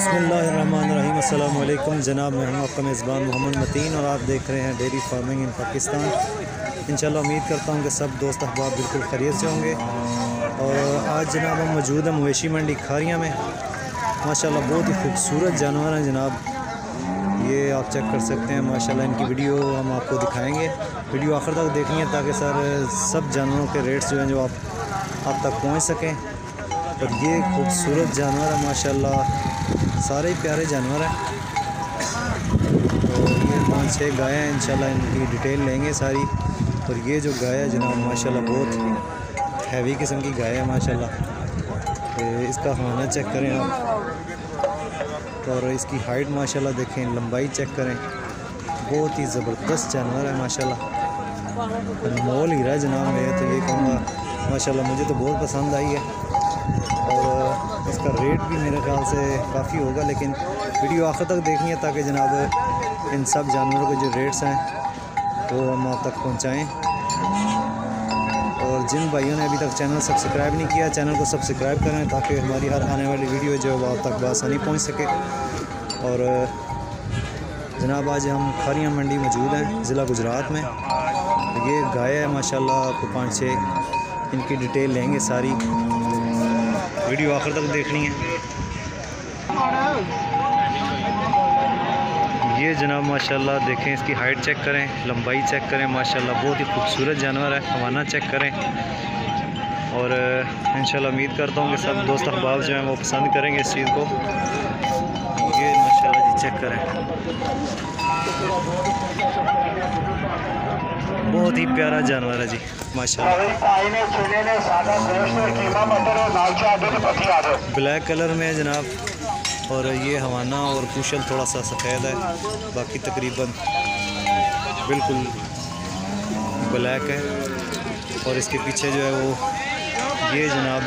बिस्मिल्लाहिर्रहमानिर्रहीम। अस्सलाम वालेकुम जनाब, मैं हूँ आपका मेज़बान मोहम्मद मतीन और आप देख रहे हैं डेयरी फार्मिंग इन पाकिस्तान। इंशाल्लाह उम्मीद करता हूँ कि सब दोस्त अहबाब बिल्कुल खैरियत से होंगे। और आज जनाब हम मौजूद हैं मवेशी मंडी खारियाँ में। माशाल्लाह बहुत ही खूबसूरत जानवर हैं जनाब, ये आप चेक कर सकते हैं। माशाल्लाह इनकी वीडियो हम आपको दिखाएँगे, वीडियो आखिर तक देखनी है ताकि सब जानवरों के रेट्स जो हैं जो आप तक पहुँच सकें। और ये खूबसूरत जानवर है माशाल्लाह, सारे ही प्यारे जानवर हैं। तो ये 5-6 गायें हैं, इंशाल्लाह इनकी डिटेल लेंगे सारी। और ये जो गाय है जनाब माशाल्लाह बहुत हैवी किस्म की गाय है माशाल्लाह। तो इसका खाना चेक करें आप, और इसकी हाइट माशाल्लाह देखें, लंबाई चेक करें, बहुत ही ज़बरदस्त जानवर है माशाल्लाह। मोल हीरा है जनाब, मैं तो ये कहूँगा माशाल्लाह मुझे तो बहुत पसंद आई है। और इसका रेट भी मेरे ख्याल से काफ़ी होगा, लेकिन वीडियो आखिर तक देखनी है ताकि जनाब इन सब जानवरों के जो रेट्स हैं वो हम आप तक पहुंचाएं। और जिन भाइयों ने अभी तक चैनल सब्सक्राइब नहीं किया, चैनल को सब्सक्राइब करें ताकि हमारी हर आने वाली वीडियो जो है वो आप तक बआसानी पहुँच सके। और जनाब आज हम खारियाँ मंडी मौजूद हैं ज़िला गुजरात में। ये गाय है माशाल्लाह, आपको 5-6 इनकी डिटेल लेंगे सारी, वीडियो आखिर तक देखनी है। ये जनाब माशाल्लाह देखें, इसकी हाइट चेक करें, लंबाई चेक करें, माशाल्लाह बहुत ही खूबसूरत जानवर है। हवाना चेक करें और इंशाल्लाह उम्मीद करता हूँ कि सब दोस्त अहबाब जो हैं वो पसंद करेंगे इस चीज़ को। ये माशाल्लाह जी चेक करें, बहुत ही प्यारा जानवर है जी माशाल्लाह। ब्लैक कलर में है जनाब, और ये हवाना और कुशल थोड़ा सा सफ़ेद है, बाकी तकरीबन बिल्कुल ब्लैक है। और इसके पीछे जो है वो ये जनाब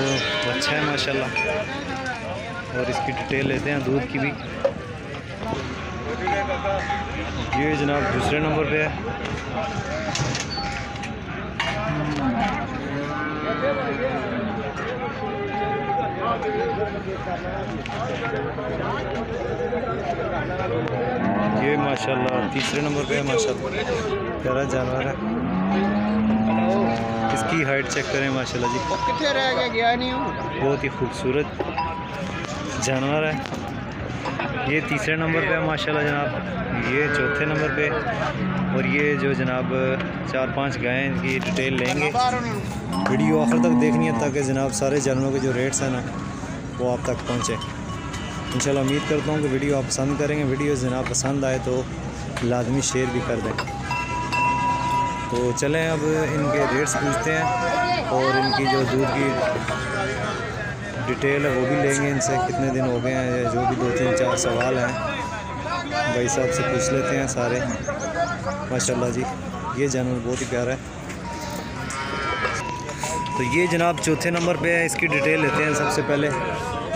अच्छा है माशाल्लाह। और इसकी डिटेल लेते हैं दूध की भी। ये जनाब दूसरे नंबर पे है। ये माशाल्लाह तीसरे नंबर पे है माशाल्लाह, प्यारा जानवर है। इसकी हाइट चेक करें माशाल्लाह जी, बहुत ही खूबसूरत जानवर है। ये तीसरे नंबर पे है माशाल्लाह जनाब, ये चौथे नंबर पे। और ये जो जनाब 4-5 गायें, इनकी डिटेल लेंगे, वीडियो आखिर तक देखनी है ताकि जनाब सारे जानवरों के जो रेट्स हैं ना वो आप तक पहुँचे। इंशाल्लाह उम्मीद करता हूँ कि वीडियो आप पसंद करेंगे। वीडियो जनाब पसंद आए तो लाजमी शेयर भी कर दें। तो चलें अब इनके रेट्स पूछते हैं और इनकी जो दूध की डिटेल है वो भी लेंगे इनसे। कितने दिन हो गए हैं, जो भी 2-3-4 सवाल हैं भाई साहब से पूछ लेते हैं सारे। माशाल्लाह जी ये जानवर बहुत ही प्यारा है। तो ये जनाब चौथे नंबर पे है, इसकी डिटेल लेते हैं सबसे पहले।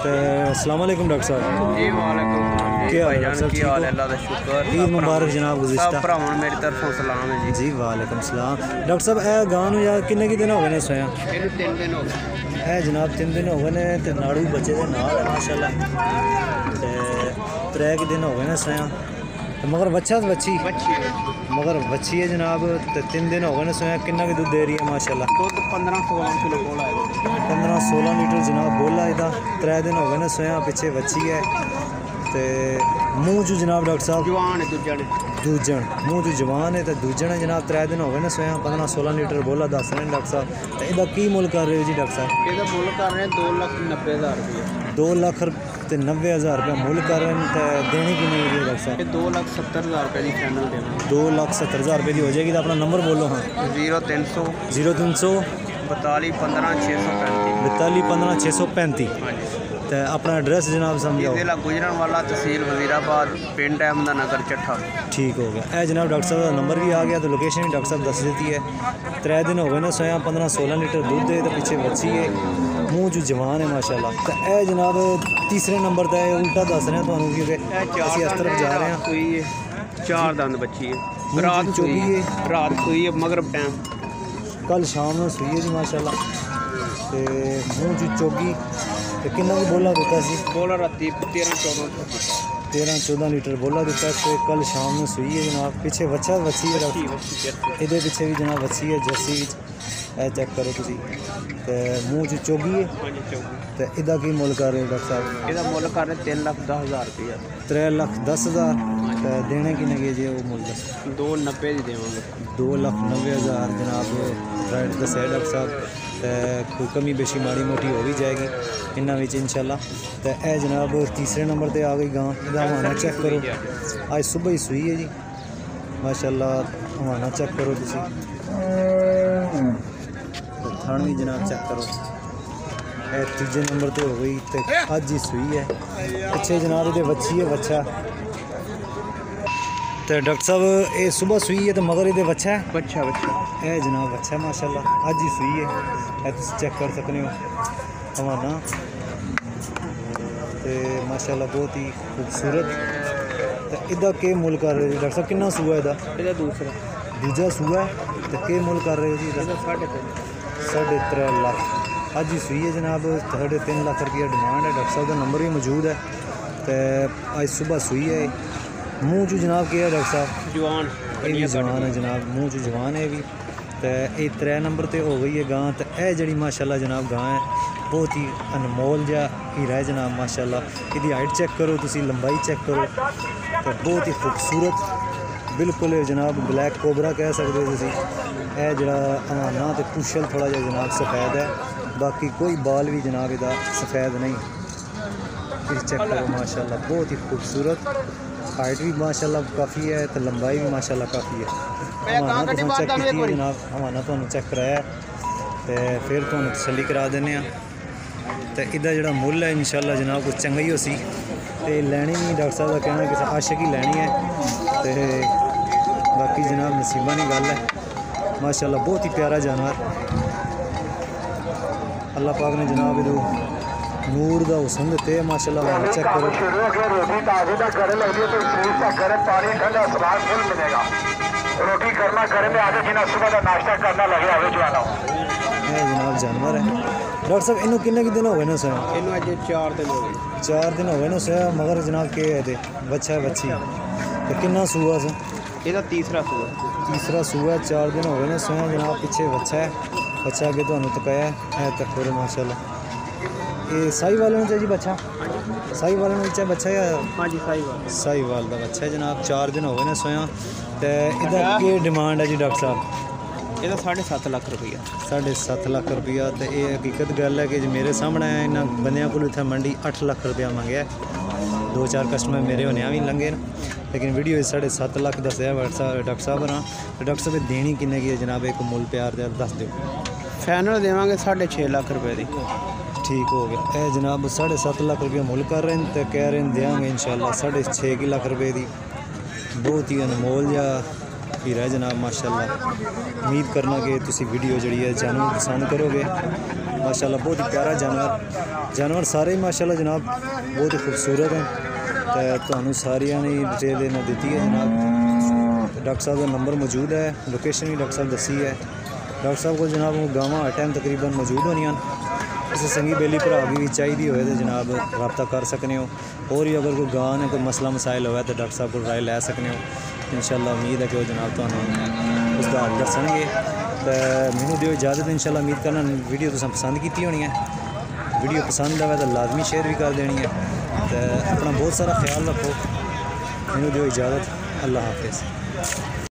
तो अस्सलाम वालेकुम डॉक्टर साहब। जी वालेकुम, क्या हाल है सर? की हाल है? अल्लाह का शुक्र। ईद मुबारक जनाब गुज़िश्ता। सब भरावां मेरी तरफों सलाम है जी। जी वालेकुम सलाम। डॉक्टर साहब ए गां नूं यार किन्ने दिन हो गए ने सोया? ਇਹਨੂੰ 3 दिन हो गए। है जनाब 3 दिन हो गए ने, ते नाड़ू बच्चे दे नाल है माशाल्लाह। ते 3 दिन हो गए ने सोया, मगर बच्चा बच्ची मगर बच्ची है जनाब। तो 3 दिन हो गए ने सोया। कितना की दूध दे रही है माशाल्लाह? दूध 15-16 किलो बोला है, 15-16 लीटर जनाब बोला इदा। 3 दिन हो गए ने सोया, पीछे बच्ची है। तो मूँह चू जनाब डॉक्टर साहब जवान है दूजन मूँह चू जवान है, तो दूजन है जनाब। 3 दिन हो गए ने सोया, 15-16 लीटर बोला दस रहे हैं डॉक्टर साहब। तो इसका की मुल कर रहे हो जी डॉक्टर साहब? ਇਹਦਾ ਮੁੱਲ ਕਰ ਰਹੇ 2,90,000 रुपये। 2,90,000 रुपये मुल कर रहे हैं। तो देनी कि नहीं है डॉक्टर साहब? ਇਹ 2,70,000 रुपये की फाइनल देना। 2,70,000 रुपये की हो जाएगी। तो अपना नंबर बोलो। हाँ 0300 0300 42 15 635। 42 15 635। हाँ जी। तो अपना एड्रेस जनाब समझाओ। जिला गुजरांवाला, तहसील वजीराबाद, पिंड अहमदनगर चट्ठा। ठीक हो गया। ए जनाब डॉक्टर साहब का नंबर भी आ गया, तो लोकेशन भी डॉक्टर साहब दस देती है। 3 दिन हो गए ना सोया, 15-16 लीटर दूध दे, तो पीछे बच्ची है, मूँह जो जवान है माशाल्लाह। तो ए जनाब तीसरे नंबर पर उल्टा दस रहे हैं तो क्योंकि असं इस तरफ जा रहे हैं। 4 दंद बच्ची है, रात चोगी है, रात सोई है मगरब टाइम, कल शाम में सुई है जी माशाल्लाह। तो मूँह चोगी तो किन्ना भी बोला दिता सी? बोला राती 13-14 लीटर बोला दिता से। कल शाम में सूई है जनाब। पिछे बच्चा वसी है, ये पिछे भी जनाब वसी है जर्सी। चेक करो तुसी ते मूँह च चोगी है। तो इदा की मुल कर रहे हो डॉक्टर साहब? ਇਹਦਾ ਮੁੱਲ ਕਰ ਰਹੇ 3,10,000 रुपया। 3,10,000। तो देने की लगे जी वो मुल दस? 2,90 ਦੀ ਦੇਵਾਂਗੇ। 2,90,000 जनाब रेट दस्या डॉक्टर साहब। तो कोई कमी बेशी माड़ी मोटी हो भी जाएगी इन्हों में इंशाल्लाह। तो यह जनाब तीसरे नंबर पर आ गई गां। इहदा हवाना चेक करो, आज सुबह ही सूई है जी माशाल्लाह। हवाना चेक करो तुसी, तो थान भी जनाब चेक करो। यह तीजे नंबर पर हो गई तो अज ही सूई है। पिछे जनाब ये बच्ची है बच्चा। तो डॉक्टर साहब ये सुबह सूई है तो मगर ये बच्चा है? बच्चा है जनाब बच्चा है माशाल्लाह, अज ही सूई है। यह तुम चेक कर सकते हो हवाना। तो माशाल्लाह बहुत ही खूबसूरत। तो इदा के मुल कर रहे हो डॉक्टर साहब? कितना सूआ है? ਇਹਦਾ ਦੂਸਰਾ दूजा सूआ है। तो के मुल कर रहे हो जी? 3.5 लाख। अज ही सूई है जनाब। 3.5 लाख रुपया डिमांड है। डॉक्टर साहब का नंबर भी मौजूद है। तो अज सुबह सूई है। मूँह चू जनाब क्या है डॉक्टर साहब? ਜਵਾਨ ये भी जवान है जनाब, मूँह चू जवान है भी। तो ये 3 नंबर पर हो गई है गां। तो यह जी माशाल्लाह जनाब गां है बहुत ही अनमोल जहा हीरा है जनाब माशाल्लाह। इसकी हाइट चेक करो तुसी, लंबाई चेक करो। तो बहुत ही खूबसूरत बिल्कुल जनाब ब्लैक कोबरा कह सकते हो तुसी। यह जरा हवाना तो पुछल थोड़ा जहा जनाब सफ़ेद है, बाकी कोई बाल भी जनाब इहदा सफ़ेद नहीं। फिर चेक करो माशाल्लाह बहुत ही खूबसूरत। हाइट भी माशाल्लाह काफ़ी है तो लंबाई भी माशाल्लाह काफ़ी है। हवाना तो चेक की जनाब, हवाना तो चेक कराया तो फिर तो तसली करा देने। तो इहदा जिहड़ा मुल है इंशाल्लाह जनाब कुछ चंगा ही हो सी। तो लैनी नहीं डॉक्टर साहब का कहना किसी आशिक ही लैनी है। तो बाकी जनाब नसीबा की गल है माशाल्लाह। बहुत ही प्यारा जानवर अल्लाह पाक ने जनाब इदू नूर का हुसन दिते माशाल्लाह। चेक करो रोटी ताज़ी का घर लगी तो फ्रूट का घर पानी ठंडा सलाद फुल मिलेगा। रोटी करना घर में आगे जिन्हें सुबह का नाश्ता करना लगे आगे जो आना है जनाब जानवर है। डॉक्टर साहब इनू किन्ने दिन हो गए ना सोया? ਇਹਨੂੰ ਅੱਜ 4 दिन हो गए। 4 दिन हो गए ना सोया। मगर जनाब के है बच्चा है बच्ची? तो किन्ना सूआ से? ਇਹਦਾ ਤੀਸਰਾ ਸੂਆ। तीसरा सूआ है। 4 दिन हो गए ना सोया जनाब। पिछे बच्चा है, बच्चा अगे तो तकाया है तक फिर माशाल्लाह। ये साई वाले में चाहिए बच्चा? साई वाले में चाहे बच्चा या? हाँ जी साई वाल का बच्चा है जनाब। 4 दिन हो गए ना सोया। तो इधर की डिमांड है जी डॉक्टर साहब? ਇਹਦਾ 7.5 ਲੱਖ रुपया। 7.5 लाख रुपया। तो ये हकीकत गल है कि मेरे सामने इन्होंने बंदियां को इतना मंडी 8 लाख रुपया मंगया। 2-4 कस्टमर मेरे होने भी लंघे लेकिन वीडियो 7.5 लाख दसया डॉक्टर साहब ना। तो डॉक्टर साहब देनी किन्ने की है जनाब? एक मुल प्यार दस दो। फाइनल देवांगे 6.5 लाख रुपए की। ठीक हो गया। यह जनाब 7.5 लाख रुपया मुल कर रहे हैं। तो कह रहे हैं देंगे इंशाल्लाह 6.5 लाख रुपए की। बहुत ही अनमोल जहा हीरा है जनाब माशाल्लाह। उम्मीद करना कि तुसी वीडियो जी है जानवर पसंद करोगे माशाल्लाह। बहुत ही प्यारा जानवर सारे ही माशाल्लाह जनाब बहुत ही खूबसूरत हैं। तो तुहानू सारिया ने डिटेल इन्हें दी है जनाब। डॉक्टर साहब का नंबर मौजूद है, लोकेशन भी डॉक्टर साहब दसी है। डॉक्टर साहब को जनाब गावां हर टाइम तकरीबन मौजूद होनियां। किसी संगी बेली भरा भी चाहिए हो तो जनाब रब्ता कर सकते हो। और ही अगर कोई गां ने कोई मसला मसाइल हो तो डॉक्टर साहब को राय लै सकते हो इंशाल्लाह। उम्मीद है कि वो जनाब तो उसका हल दसणगे। तो मैनू दिओ इजाज़त इंशाल्लाह। उम्मीद करना वीडियो तुसें पसंद की होनी है। वीडियो पसंद आए तो लाजमी शेयर भी कर देनी है। तो अपना बहुत सारा ख्याल रखो। मैनू दिओ इजाज़त। अल्लाह हाफिज़।